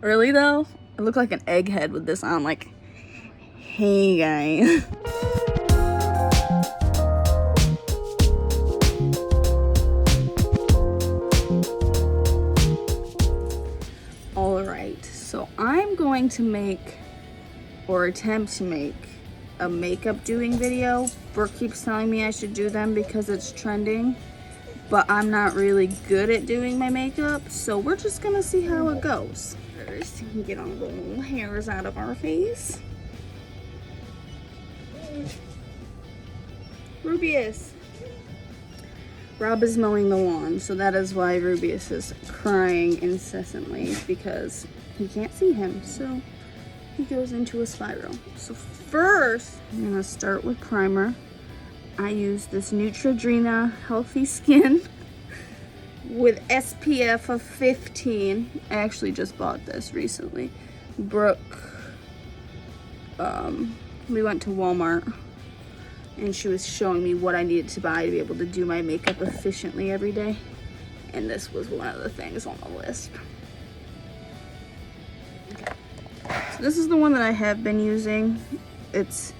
Really though? I look like an egghead with this on, like, hey guys. Alright, so I'm going to make, or attempt to make, a makeup doing video. Brooke keeps telling me I should do them because it's trending, but I'm not really good at doing my makeup, so we're just gonna see how it goes. First, get all the little hairs out of our face. Rubius! Rob is mowing the lawn, so that is why Rubius is crying incessantly, because he can't see him, so he goes into a spiral. So first, I'm gonna start with primer. I use this Neutrogena Healthy Skin with SPF of 15. I actually just bought this recently. Brooke, we went to Walmart and she was showing me what I needed to buy to be able to do my makeup efficiently every day. And this was one of the things on the list. So this is the one that I have been using. It's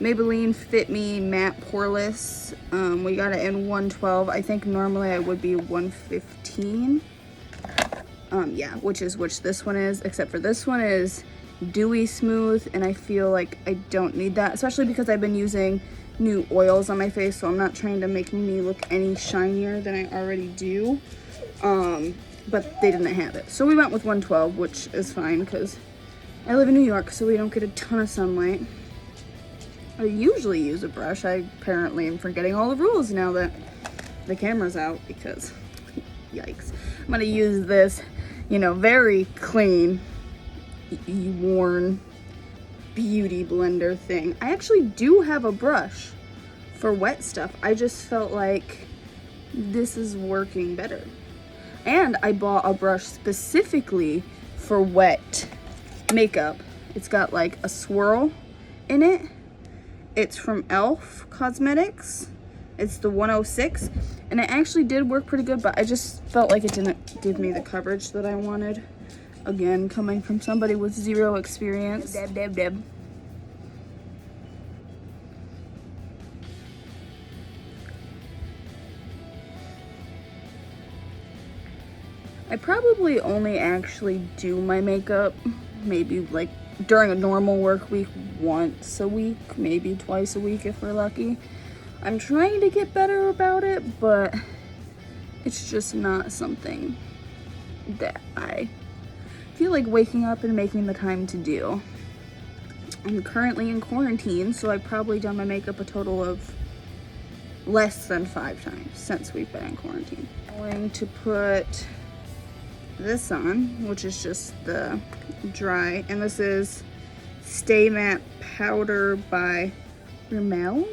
Maybelline Fit Me Matte Poreless. We got it in 112. I think normally I would be 115. Yeah, which this one is, except for this one is dewy smooth, and I feel like I don't need that, especially because I've been using new oils on my face, so I'm not trying to make me look any shinier than I already do. But they didn't have it. So we went with 112, which is fine because I live in New York, so we don't get a ton of sunlight. I usually use a brush. I apparently am forgetting all the rules now that the camera's out because, yikes. I'm gonna use this, you know, very clean, worn beauty blender thing. I actually do have a brush for wet stuff. I just felt like this is working better. And I bought a brush specifically for wet makeup. It's got like a swirl in it. It's from e.l.f. Cosmetics. It's the 106, and it actually did work pretty good, but I just felt like it didn't give me the coverage that I wanted. Again, coming from somebody with zero experience. Deb. I probably only actually do my makeup maybe like during a normal work week once a week, maybe twice a week if we're lucky. I'm trying to get better about it, but it's just not something that I feel like waking up and making the time to do. I'm currently in quarantine, so I've probably done my makeup a total of less than 5 times since we've been in quarantine. I'm going to put this on, which is just the dry, and this is Stay Matte Powder by Rimmel?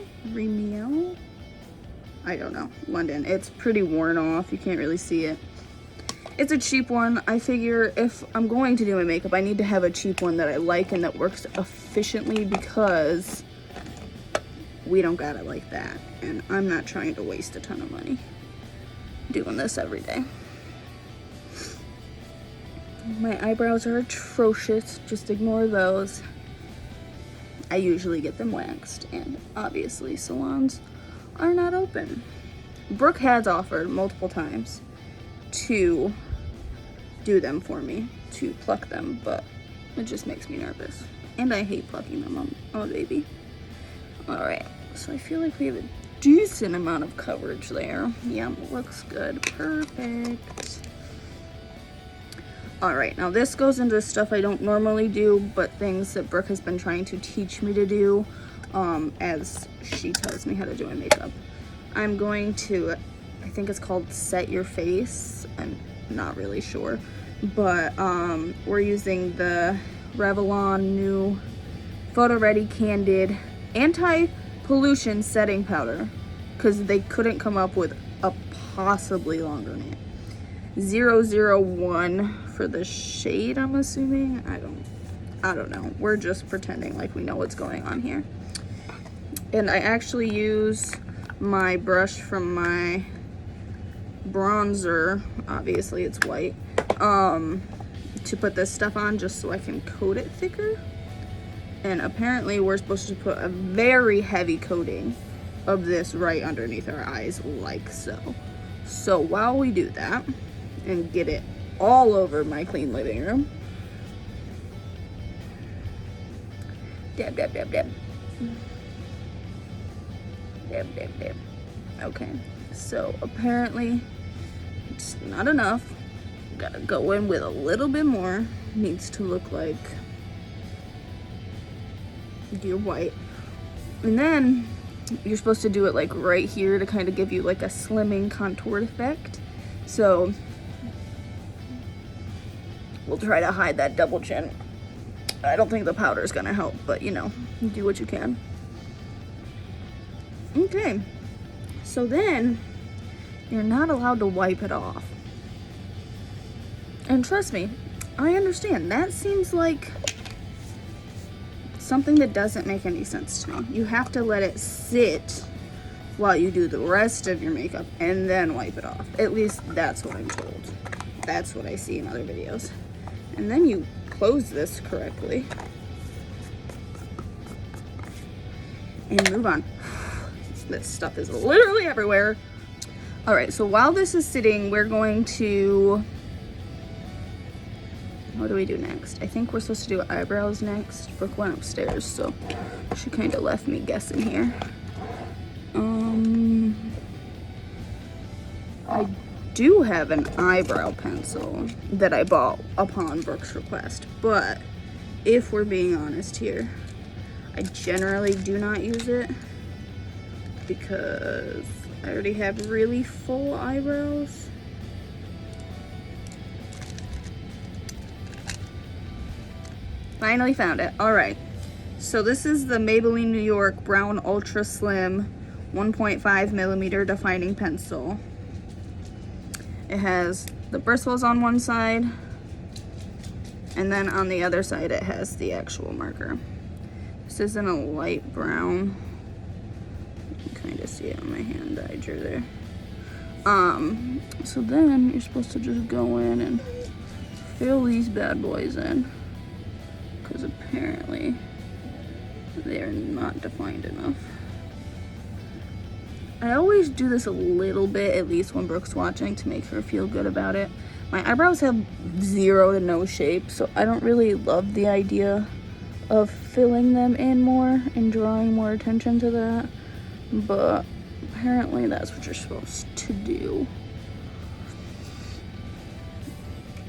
I don't know, London. It's pretty worn off, you can't really see it. It's a cheap one. I figure if I'm going to do my makeup, I need to have a cheap one that I like and that works efficiently, because we don't got it like that, and I'm not trying to waste a ton of money doing this every day. My eyebrows are atrocious, just ignore those. I usually get them waxed, and obviously salons are not open. Brooke has offered multiple times to do them for me, to pluck them, but it just makes me nervous. And I hate plucking them, I'm a baby. Alright, so I feel like we have a decent amount of coverage there. Yeah, looks good, perfect. Alright, now this goes into stuff I don't normally do, but things that Brooke has been trying to teach me to do, as she tells me how to do my makeup. I'm going to, I think it's called Set Your Face, I'm not really sure, but we're using the Revlon new Photo Ready Candid Anti-Pollution Setting Powder, because they couldn't come up with a possibly longer name. 001 for the shade, I'm assuming. I don't know. We're just pretending like we know what's going on here. And I actually use my brush from my bronzer, obviously it's white, to put this stuff on just so I can coat it thicker. And apparently we're supposed to put a very heavy coating of this right underneath our eyes, like so. So while we do that and get it all over my clean living room, dab, dab, dab, dab. Dab, dab, dab. Okay, so apparently it's not enough. Gotta go in with a little bit more. Needs to look like your white. And then you're supposed to do it like right here to kind of give you like a slimming contoured effect. So we'll try to hide that double chin. I don't think the powder is gonna help, but you know, do what you can. Okay, so then you're not allowed to wipe it off. And trust me, I understand. That seems like something that doesn't make any sense to me. You have to let it sit while you do the rest of your makeup and then wipe it off. At least that's what I'm told. That's what I see in other videos. And then you close this correctly and move on. This stuff is literally everywhere. All right, so while this is sitting, we're going to, what do we do next? I think we're supposed to do eyebrows next. Brooke went upstairs, so she kind of left me guessing here. I do have an eyebrow pencil that I bought upon Brooke's request, but if we're being honest here, I generally do not use it because I already have really full eyebrows. Finally found it. All right, so this is the Maybelline New York Brown Ultra Slim 1.5 millimeter defining pencil. It has the bristles on one side, and then on the other side it has the actual marker. This is in a light brown. You can kind of see it on my hand that I drew there. So then you're supposed to just go in and fill these bad boys in, because apparently they're not defined enough. I always do this a little bit, at least when Brooke's watching, to make her feel good about it. My eyebrows have 0 to no shape, so I don't really love the idea of filling them in more and drawing more attention to that. But apparently that's what you're supposed to do.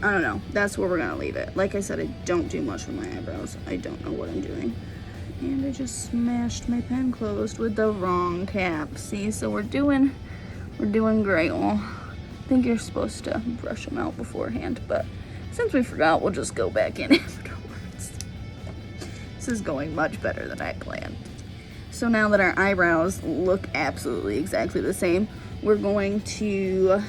I don't know. That's where we're gonna leave it. Like I said, I don't do much with my eyebrows. I don't know what I'm doing. And I just smashed my pen closed with the wrong cap. See, so we're doing great. Well, I think you're supposed to brush them out beforehand, but since we forgot, we'll just go back in afterwards. This is going much better than I planned. So now that our eyebrows look absolutely exactly the same, we're going to,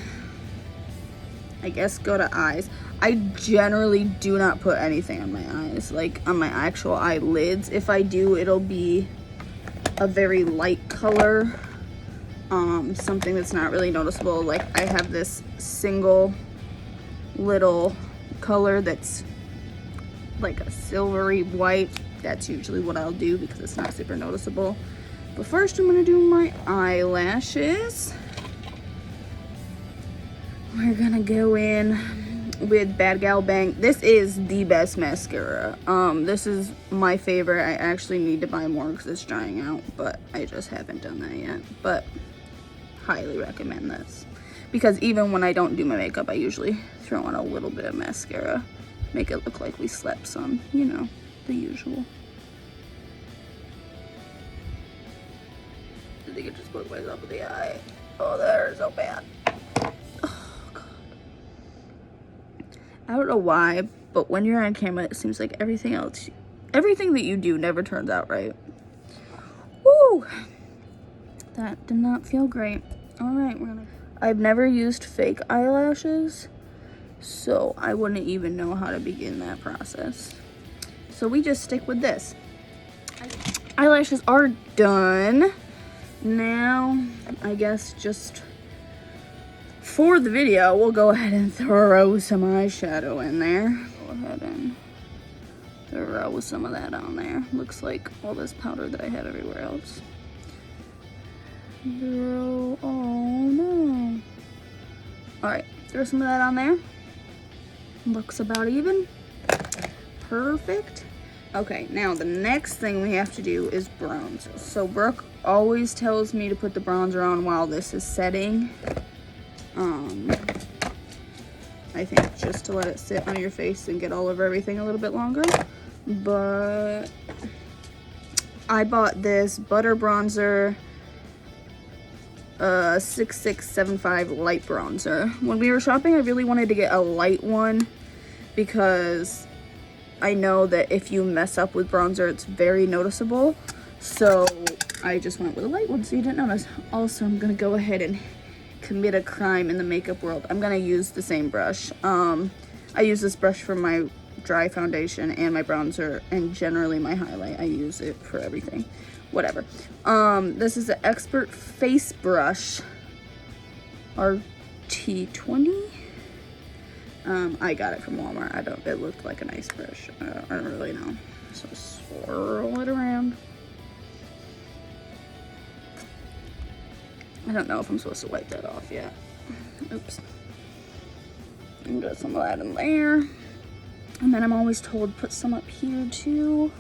I guess, go to eyes. I generally do not put anything on my eyes, like on my actual eyelids. If I do, it'll be a very light color, something that's not really noticeable. Like I have this single little color that's like a silvery white. That's usually what I'll do because it's not super noticeable. But first I'm gonna do my eyelashes. We're gonna go in with Bad Gal Bang. This is the best mascara. This is my favorite. I actually need to buy more because it's drying out, but I just haven't done that yet. But highly recommend this because even when I don't do my makeup, I usually throw on a little bit of mascara, make it look like we slept some, you know, the usual. I think it just put myself in the eye. Oh, that hurts so bad. I don't know why, but when you're on camera, it seems like everything that you do never turns out right. Woo! That did not feel great. All right, I've never used fake eyelashes, so I wouldn't even know how to begin that process. So we just stick with this. Eyelashes are done. Now, I guess just for the video, we'll go ahead and throw some eyeshadow in there. ahead and throw some of that on there. Looks like all this powder that I have everywhere else. Oh no. Alright, throw some of that on there. Looks about even. Perfect. Okay, now the next thing we have to do is bronzer. So Brooke always tells me to put the bronzer on while this is setting. I think just to let it sit on your face and get all over everything a little bit longer. But I bought this Butter Bronzer 6675 light bronzer. When we were shopping, I really wanted to get a light one because I know that if you mess up with bronzer, it's very noticeable. So I just went with a light one so you didn't notice. Also, I'm gonna go ahead and commit a crime in the makeup world. I'm gonna use the same brush. I use this brush for my dry foundation and my bronzer, and generally my highlight. I use it for everything. Whatever. This is the Expert Face Brush RT20. I got it from Walmart. It looked like a nice brush. I don't really know. So swirl it around. I don't know if I'm supposed to wipe that off yet. Oops. And got some of that in there. And then I'm always told put some up here too.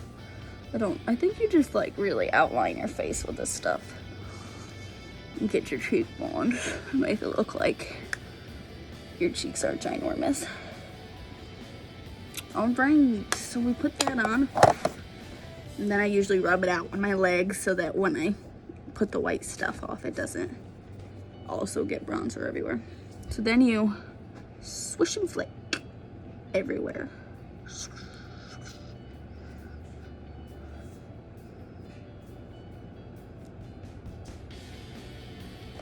I think you just like really outline your face with this stuff. And get your cheekbones. Make it look like your cheeks are ginormous. Alright, so we put that on. And then I usually rub it out on my legs so that when I put the white stuff off, it doesn't also get bronzer everywhere. So then you swish and flick everywhere.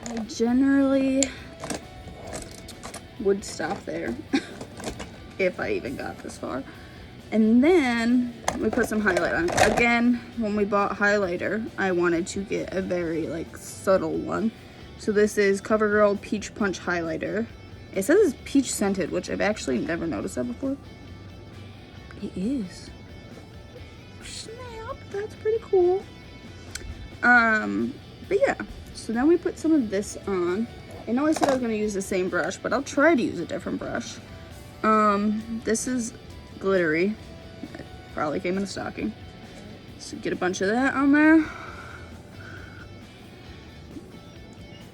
I generally would stop there if I even got this far. And then we put some highlight on. Again, when we bought highlighter, I wanted to get a very like subtle one. So this is CoverGirl Peach Punch Highlighter. It says it's peach scented, which I've actually never noticed that before. It is. Snap, that's pretty cool. But yeah, so then we put some of this on. I know I said I was gonna use the same brush, but I'll try to use a different brush. This is glittery. It probably came in a stocking. So get a bunch of that on there.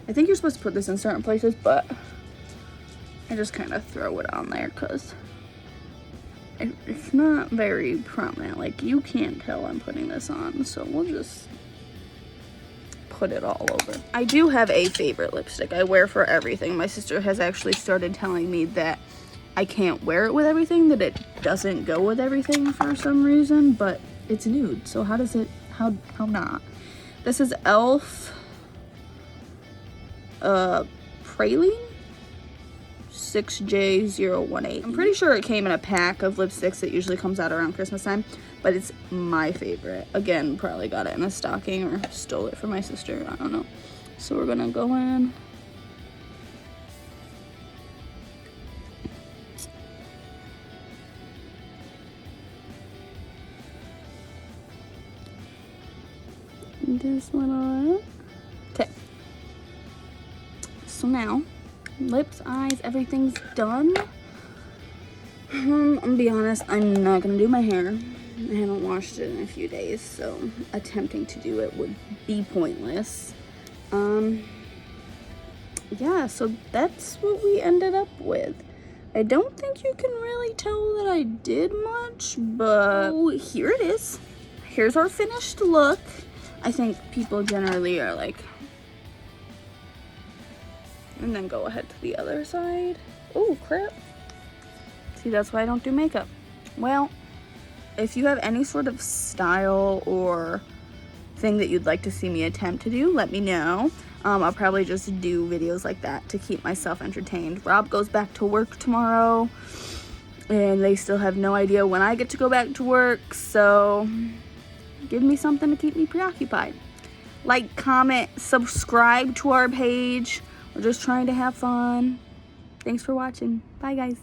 I think you're supposed to put this in certain places, but I just kind of throw it on there because it's not very prominent. Like, you can't tell I'm putting this on, so we'll just put it all over. I do have a favorite lipstick I wear for everything. My sister has actually started telling me that I can't wear it with everything, that it doesn't go with everything for some reason, but it's nude, so how does it, how not? This is e.l.f. Praline 6J018. I'm pretty sure it came in a pack of lipsticks that usually comes out around Christmas time, but it's my favorite. Again, probably got it in a stocking or stole it from my sister, I don't know. So we're gonna go in. This one on. Okay. So now, lips, eyes, everything's done. I'm gonna be honest, I'm not gonna do my hair. I haven't washed it in a few days, so attempting to do it would be pointless. Yeah, so that's what we ended up with. I don't think you can really tell that I did much, but here it is. Here's our finished look. I think people generally are like, and then go ahead to the other side. Oh, crap. See, that's why I don't do makeup. Well, if you have any sort of style or thing that you'd like to see me attempt to do, let me know. I'll probably just do videos like that to keep myself entertained. Rob goes back to work tomorrow, and they still have no idea when I get to go back to work, so give me something to keep me preoccupied. Like, comment, subscribe to our page. We're just trying to have fun. Thanks for watching. Bye, guys.